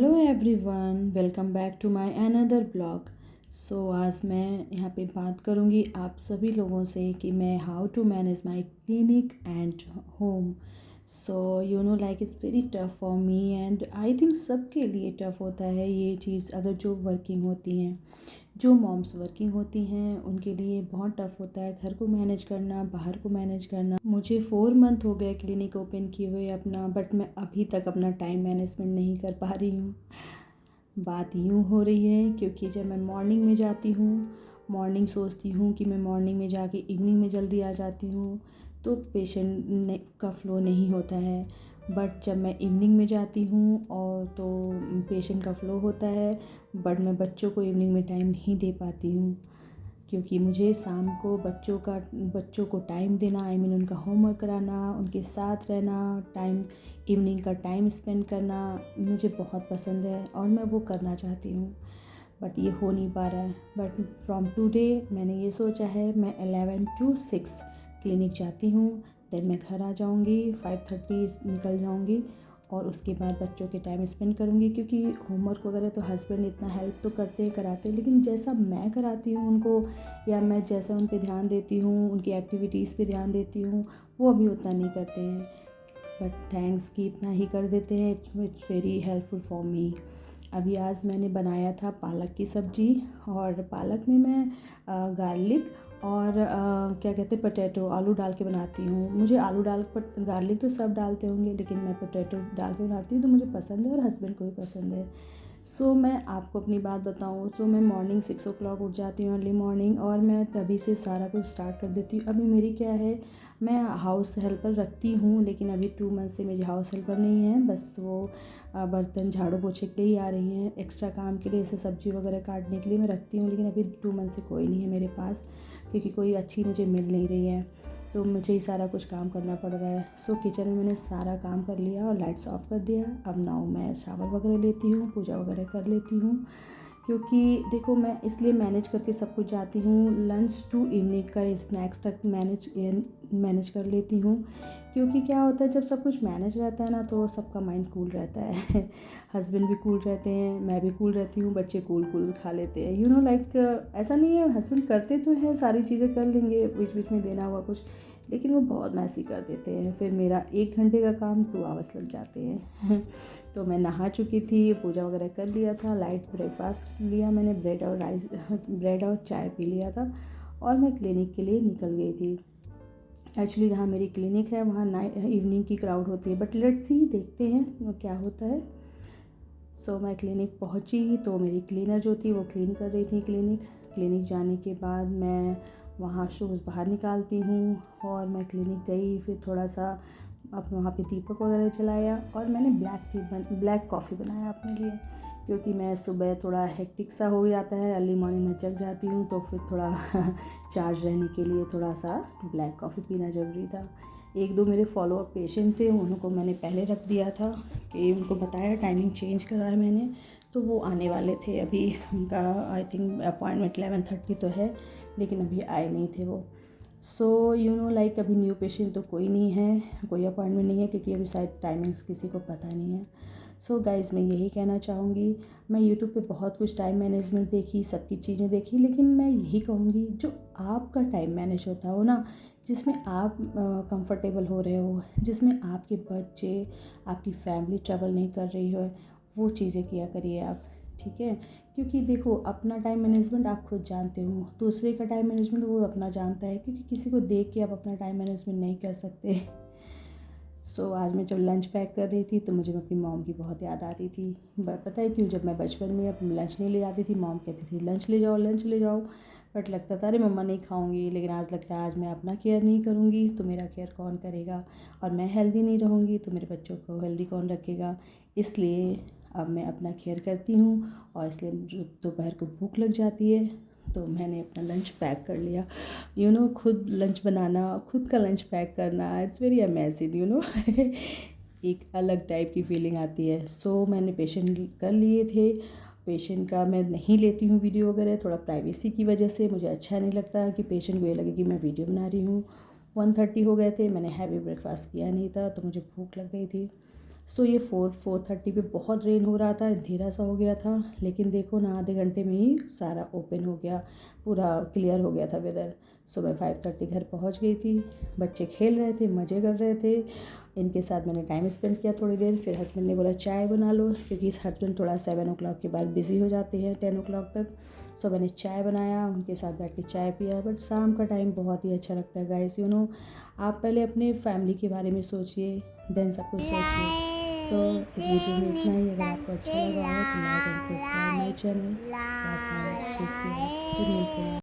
Hello everyone, welcome back to my another blog. आज मैं यहाँ पे बात करूँगी आप सभी लोगों से कि मैं how to manage my clinic and home. Like it's very tough for me and I think सबके लिए टफ़ होता है ये चीज़। अगर जो वर्किंग होती हैं, जो मॉम्स वर्किंग होती हैं, उनके लिए बहुत टफ़ होता है घर को मैनेज करना, बाहर को मैनेज करना। मुझे 4 मंथ हो गए क्लिनिक ओपन किए हुए अपना, बट मैं अभी तक अपना टाइम मैनेजमेंट नहीं कर पा रही हूँ। बात यूँ हो रही है क्योंकि जब मैं मॉर्निंग में जाती हूँ, मॉर्निंग सोचती हूँ कि मैं मॉर्निंग में जाके इवनिंग में जल्दी आ जाती हूँ, तो पेशेंट का फ़्लो नहीं होता है। बट जब मैं इवनिंग में जाती हूँ और तो पेशेंट का फ़्लो होता है, बट मैं बच्चों को इवनिंग में टाइम नहीं दे पाती हूँ क्योंकि मुझे शाम को बच्चों को टाइम देना, उनका होमवर्क कराना, उनके साथ रहना, इवनिंग का टाइम स्पेंड करना मुझे बहुत पसंद है और मैं वो करना चाहती हूँ, बट ये हो नहीं पा रहा है। बट फ्रॉम टुडे मैंने ये सोचा है मैं 11 to 6 क्लिनिक जाती हूँ, देन मैं घर आ जाऊँगी, 5:30 निकल जाऊँगी और उसके बाद बच्चों के टाइम स्पेंड करूँगी क्योंकि होमवर्क वगैरह तो हस्बैंड इतना हेल्प तो करते हैं, कराते हैं, लेकिन जैसा मैं कराती हूँ उनको या मैं जैसा उन पे ध्यान देती हूँ, उनकी एक्टिविटीज़ पे ध्यान देती हूँ, वो अभी उतना नहीं करते हैं। बट थैंक्स कि इतना ही कर देते हैं। It's very helpful for me. अभी आज मैंने बनाया था पालक की सब्ज़ी और पालक में मैं गार्लिक और क्या कहते हैं पोटैटो, आलू डाल के बनाती हूँ। मुझे आलू डाल गार्लिक तो सब डालते होंगे, लेकिन मैं पोटैटो डाल के बनाती हूँ तो मुझे पसंद है और हस्बैंड को भी पसंद है। मैं आपको अपनी बात बताऊँ तो मैं मॉर्निंग 6 o'clock उठ जाती हूँ, अर्ली मॉर्निंग, और मैं तभी से सारा कुछ स्टार्ट कर देती हूँ। अभी मेरी क्या है, मैं हाउस हेल्पर रखती हूँ, लेकिन अभी 2 मंथ से मेरी हाउस हेल्पर नहीं है, बस वो बर्तन झाड़ू पोछे के लिए ही आ रही हैं। एक्स्ट्रा काम के लिए, जैसे सब्ज़ी वगैरह काटने के लिए मैं रखती हूँ, लेकिन अभी 2 मंथ से कोई नहीं है मेरे पास क्योंकि कोई अच्छी मुझे मिल नहीं रही है, तो मुझे ही सारा कुछ काम करना पड़ रहा है। किचन में मैंने सारा काम कर लिया और लाइट्स ऑफ कर दिया। अब नाउ मैं शावर वगैरह लेती हूँ, पूजा वगैरह कर लेती हूँ क्योंकि देखो मैं इसलिए मैनेज करके सब कुछ जाती हूँ। लंच टू इवनिंग का स्नैक्स तक मैनेज कर लेती हूँ क्योंकि क्या होता है, जब सब कुछ मैनेज रहता है ना तो सबका माइंड कूल रहता है। हस्बैंड भी कूल रहते हैं, मैं भी कूल रहती हूँ, बच्चे कूल खा लेते हैं। लाइक ऐसा नहीं है, हस्बैंड करते तो हैं, सारी चीज़ें कर लेंगे, बीच बीच में देना हुआ कुछ, लेकिन वो बहुत मैसी कर देते हैं। फिर मेरा 1 घंटे का काम 2 आवर्स लग जाते हैं। तो मैं नहा चुकी थी, पूजा वगैरह कर लिया था, लाइट ब्रेकफास्ट लिया मैंने, ब्रेड और चाय पी लिया था और मैं क्लिनिक के लिए निकल गई थी। एक्चुअली जहाँ मेरी क्लिनिक है वहाँ इवनिंग की क्राउड होती है, बट लेट्स सी, देखते हैं क्या होता है। मैं क्लिनिक पहुँची तो मेरी क्लीनर जो थी वो क्लीन कर रही थी क्लिनिक जाने के बाद मैं वहाँ शूज़ बाहर निकालती हूँ और मैं क्लिनिक गई। फिर थोड़ा सा अब वहाँ पे दीपक वगैरह जलाया और मैंने ब्लैक कॉफ़ी बनाया अपने लिए क्योंकि मैं सुबह थोड़ा हेक्टिक सा हो जाता है, अर्ली मॉर्निंग में जग जाती हूँ, तो फिर थोड़ा चार्ज रहने के लिए थोड़ा सा ब्लैक कॉफ़ी पीना ज़रूरी था। 1-2 मेरे फॉलोअप पेशेंट थे, उनको मैंने पहले रख दिया था कि उनको बताया, टाइमिंग चेंज करा है मैंने, तो वो आने वाले थे। अभी उनका आई थिंक अपॉइंटमेंट 11:30 तो है, लेकिन अभी आए नहीं थे वो। लाइक अभी न्यू पेशेंट तो कोई नहीं है, कोई अपॉइंटमेंट नहीं है क्योंकि अभी शायद टाइमिंग्स किसी को पता नहीं है। गाइज़, मैं यही कहना चाहूँगी, मैं यूट्यूब पे बहुत कुछ टाइम मैनेजमेंट देखी, सबकी चीज़ें देखी, लेकिन मैं यही कहूँगी जो आपका टाइम मैनेज होता हो ना, जिसमें आप कंफर्टेबल हो रहे हो, जिसमें आपके बच्चे, आपकी फैमिली ट्रैवल नहीं कर रही हो, वो चीज़ें किया करिए आप, ठीक है? क्योंकि देखो, अपना टाइम मैनेजमेंट आप खुद जानते हो, दूसरे का टाइम मैनेजमेंट वो अपना जानता है, क्योंकि किसी को देख के आप अपना टाइम मैनेजमेंट नहीं कर सकते। आज मैं जब लंच पैक कर रही थी तो मुझे अपनी मॉम की बहुत याद आ रही थी। पता है क्यों? जब मैं बचपन में अपनी लंच नहीं ले जाती थी, मॉम कहती थी लंच ले जाओ, बट लगता था अरे मम्मा नहीं खाऊंगी, लेकिन आज लगता है आज मैं अपना केयर नहीं करूँगी तो मेरा केयर कौन करेगा, और मैं हेल्दी नहीं रहूँगी तो मेरे बच्चों को हेल्दी कौन रखेगा। इसलिए अब मैं अपना केयर करती हूँ और इसलिए दोपहर को भूख लग जाती है तो मैंने अपना लंच पैक कर लिया। खुद लंच बनाना, खुद का लंच पैक करना, इट्स वेरी अमेजिंग। एक अलग टाइप की फीलिंग आती है। मैंने पेशेंट कर लिए थे। पेशेंट का मैं नहीं लेती हूँ वीडियो वगैरह, थोड़ा प्राइवेसी की वजह से मुझे अच्छा नहीं लगता कि पेशेंट को ये लगे कि मैं वीडियो बना रही हूँ। 1:30 हो गए थे, मैंने हैवी ब्रेकफास्ट किया नहीं था तो मुझे भूख लग गई थी। सो ये 4:30 पे बहुत रेन हो रहा था, अंधेरा सा हो गया था, लेकिन देखो ना आधे घंटे में ही सारा ओपन हो गया, पूरा क्लियर हो गया था वेदर। सो मैं 5:30 घर पहुंच गई थी। बच्चे खेल रहे थे, मज़े कर रहे थे, इनके साथ मैंने टाइम स्पेंड किया थोड़ी देर। फिर हस्बैंड ने बोला चाय बना लो, क्योंकि हस्बैंड थोड़ा 7 o'clock के बाद बिज़ी हो जाते हैं 10 o'clock तक। सो मैंने चाय बनाया, उनके साथ बैठ के चाय पिया। बट शाम का टाइम बहुत ही अच्छा लगता है गाइस, आप पहले अपने फैमिली के बारे में सोचिए, देन सब कुछ सोचिए। सो इस वीडियो में इतना ही। अगर आपको अच्छा लगा हो तो like and subscribe my channel. Bye bye, take care, फिर मिलते हैं।